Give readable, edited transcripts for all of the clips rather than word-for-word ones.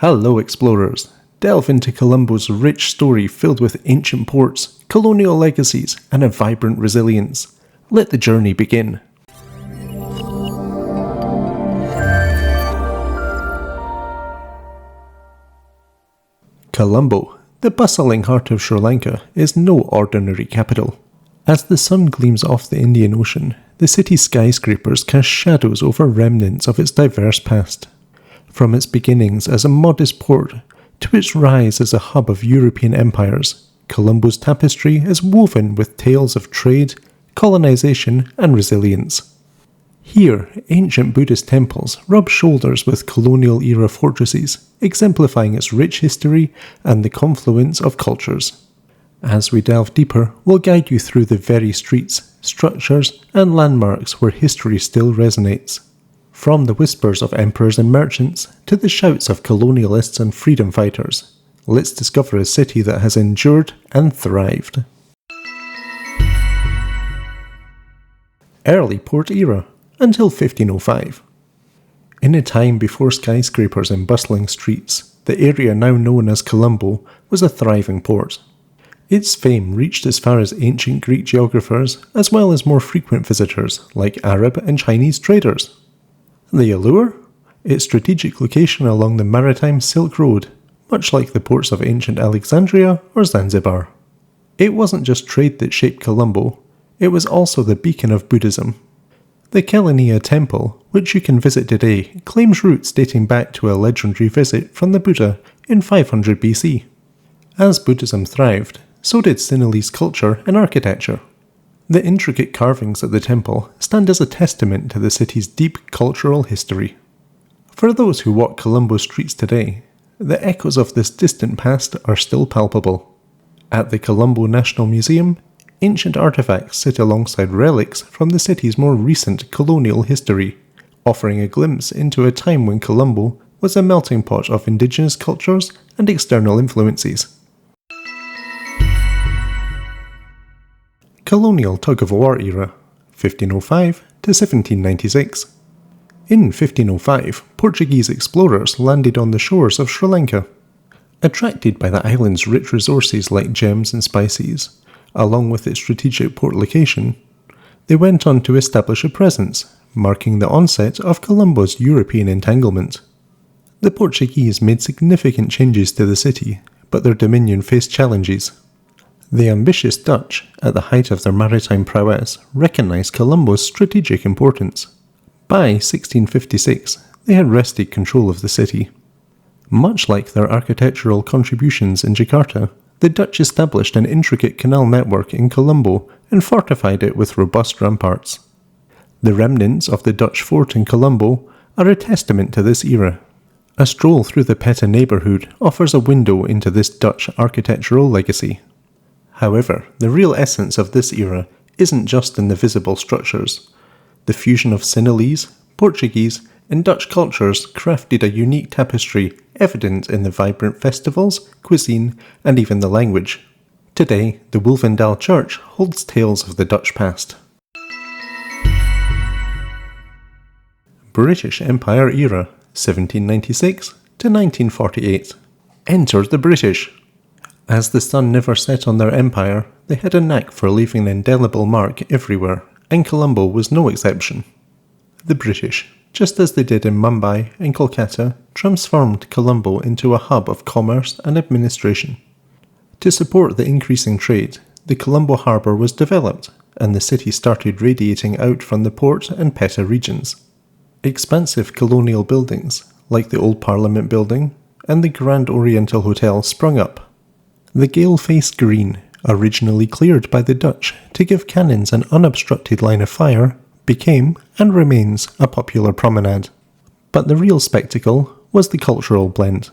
Hello explorers, delve into Colombo's rich story filled with ancient ports, colonial legacies, and a vibrant resilience. Let the journey begin. Colombo, the bustling heart of Sri Lanka, is no ordinary capital. As the sun gleams off the Indian Ocean, the city's skyscrapers cast shadows over remnants of its diverse past. From its beginnings as a modest port to its rise as a hub of European empires, Colombo's tapestry is woven with tales of trade, colonization, and resilience. Here, ancient Buddhist temples rub shoulders with colonial era fortresses, exemplifying its rich history and the confluence of cultures. As we delve deeper, we'll guide you through the very streets, structures, and landmarks where history still resonates. From the whispers of emperors and merchants to the shouts of colonialists and freedom fighters, let's discover a city that has endured and thrived. Early Port Era, until 1505. In a time before skyscrapers and bustling streets, the area now known as Colombo was a thriving port. Its fame reached as far as ancient Greek geographers, as well as more frequent visitors like Arab and Chinese traders. The allure? Its strategic location along the Maritime Silk Road, much like the ports of ancient Alexandria or Zanzibar. It wasn't just trade that shaped Colombo, it was also the beacon of Buddhism. The Colonial Temple, which you can visit today, claims roots dating back to a legendary visit from the Buddha in 500 BC. As Buddhism thrived, so did Sinhalese culture and architecture. The intricate carvings at the temple stand as a testament to the city's deep cultural history. For those who walk Colombo streets today, the echoes of this distant past are still palpable. At the Colombo National Museum, ancient artifacts sit alongside relics from the city's more recent colonial history, offering a glimpse into a time when Colombo was a melting pot of indigenous cultures and external influences. Colonial Tug-of-War Era, 1505 to 1796. In 1505, Portuguese explorers landed on the shores of Sri Lanka. Attracted by the island's rich resources like gems and spices, along with its strategic port location, they went on to establish a presence, marking the onset of Colombo's European entanglement. The Portuguese made significant changes to the city, but their dominion faced challenges. The ambitious Dutch, at the height of their maritime prowess, recognized Colombo's strategic importance. By 1656, they had wrested control of the city. Much like their architectural contributions in Jakarta, the Dutch established an intricate canal network in Colombo and fortified it with robust ramparts. The remnants of the Dutch fort in Colombo are a testament to this era. A stroll through the Petta neighbourhood offers a window into this Dutch architectural legacy. However, the real essence of this era isn't just in the visible structures. The fusion of Sinhalese, Portuguese, and Dutch cultures crafted a unique tapestry evident in the vibrant festivals, cuisine, and even the language. Today, the Wolvendal Church holds tales of the Dutch past. British Empire Era, 1796 to 1948. Enter the British. As the sun never set on their empire, they had a knack for leaving an indelible mark everywhere, and Colombo was no exception. The British, just as they did in Mumbai and Kolkata, transformed Colombo into a hub of commerce and administration. To support the increasing trade, the Colombo harbour was developed, and the city started radiating out from the port and Petta regions. Expansive colonial buildings, like the Old Parliament Building and the Grand Oriental Hotel, sprung up. The Gale-faced Green, originally cleared by the Dutch to give cannons an unobstructed line of fire, became and remains a popular promenade. But the real spectacle was the cultural blend.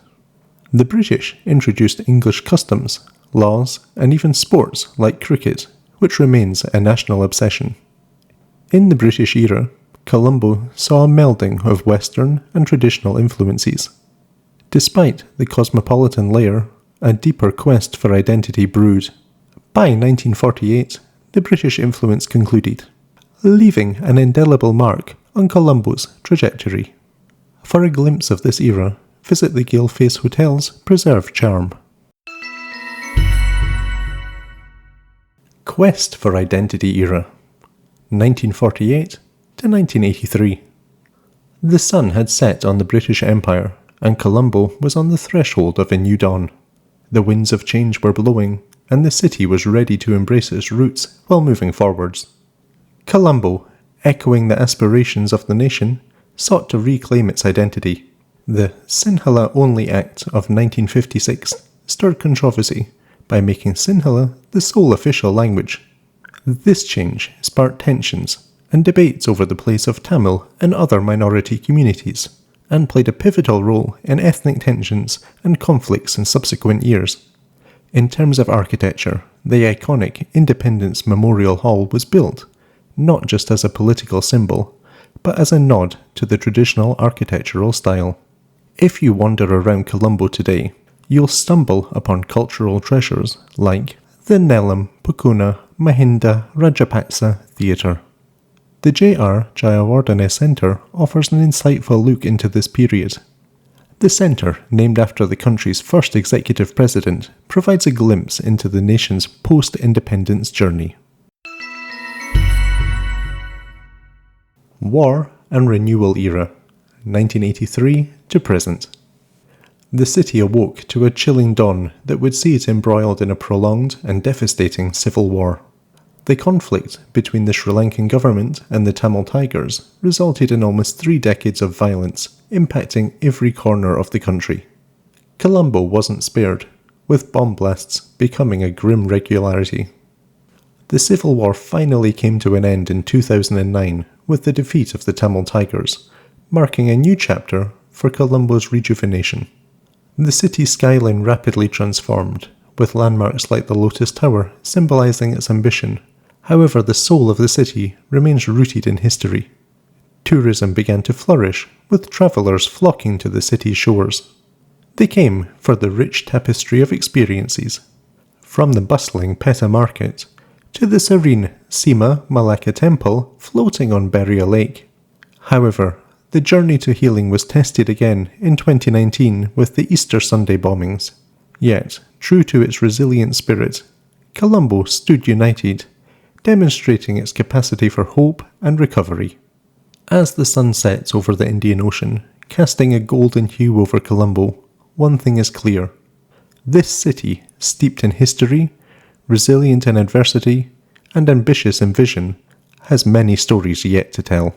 The British introduced English customs, laws, and even sports like cricket, which remains a national obsession. In the British era, Colombo saw a melding of Western and traditional influences. Despite the cosmopolitan layer, a deeper quest for identity brewed. By 1948, the British influence concluded, leaving an indelible mark on Colombo's trajectory. For a glimpse of this era, visit the Galeface Hotel's preserved charm. Quest for Identity Era, 1948 to 1983. The sun had set on the British Empire, and Colombo was on the threshold of a new dawn. The winds of change were blowing, and the city was ready to embrace its roots while moving forwards. Colombo, echoing the aspirations of the nation, sought to reclaim its identity. The Sinhala-only Act of 1956 stirred controversy by making Sinhala the sole official language. This change sparked tensions and debates over the place of Tamil and other minority communities, and played a pivotal role in ethnic tensions and conflicts in subsequent years. In terms of architecture, the iconic Independence Memorial Hall was built, not just as a political symbol, but as a nod to the traditional architectural style. If you wander around Colombo today, you'll stumble upon cultural treasures like the Nelam Pukuna Mahinda Rajapaksa Theatre. The J.R. Jayawardene Centre offers an insightful look into this period. The centre, named after the country's first executive president, provides a glimpse into the nation's post-independence journey. War and Renewal Era, 1983 to present. The city awoke to a chilling dawn that would see it embroiled in a prolonged and devastating civil war. The conflict between the Sri Lankan government and the Tamil Tigers resulted in almost 3 decades of violence, impacting every corner of the country. Colombo wasn't spared, with bomb blasts becoming a grim regularity. The civil war finally came to an end in 2009 with the defeat of the Tamil Tigers, marking a new chapter for Colombo's rejuvenation. The city's skyline rapidly transformed, with landmarks like the Lotus Tower symbolizing its ambition. However, the soul of the city remains rooted in history. Tourism began to flourish, with travellers flocking to the city's shores. They came for the rich tapestry of experiences, from the bustling Peta Market to the serene Sima Malacca Temple floating on Beria Lake. However, the journey to healing was tested again in 2019 with the Easter Sunday bombings. Yet, true to its resilient spirit, Colombo stood united, demonstrating its capacity for hope and recovery. As the sun sets over the Indian Ocean, casting a golden hue over Colombo, one thing is clear. This city, steeped in history, resilient in adversity, and ambitious in vision, has many stories yet to tell.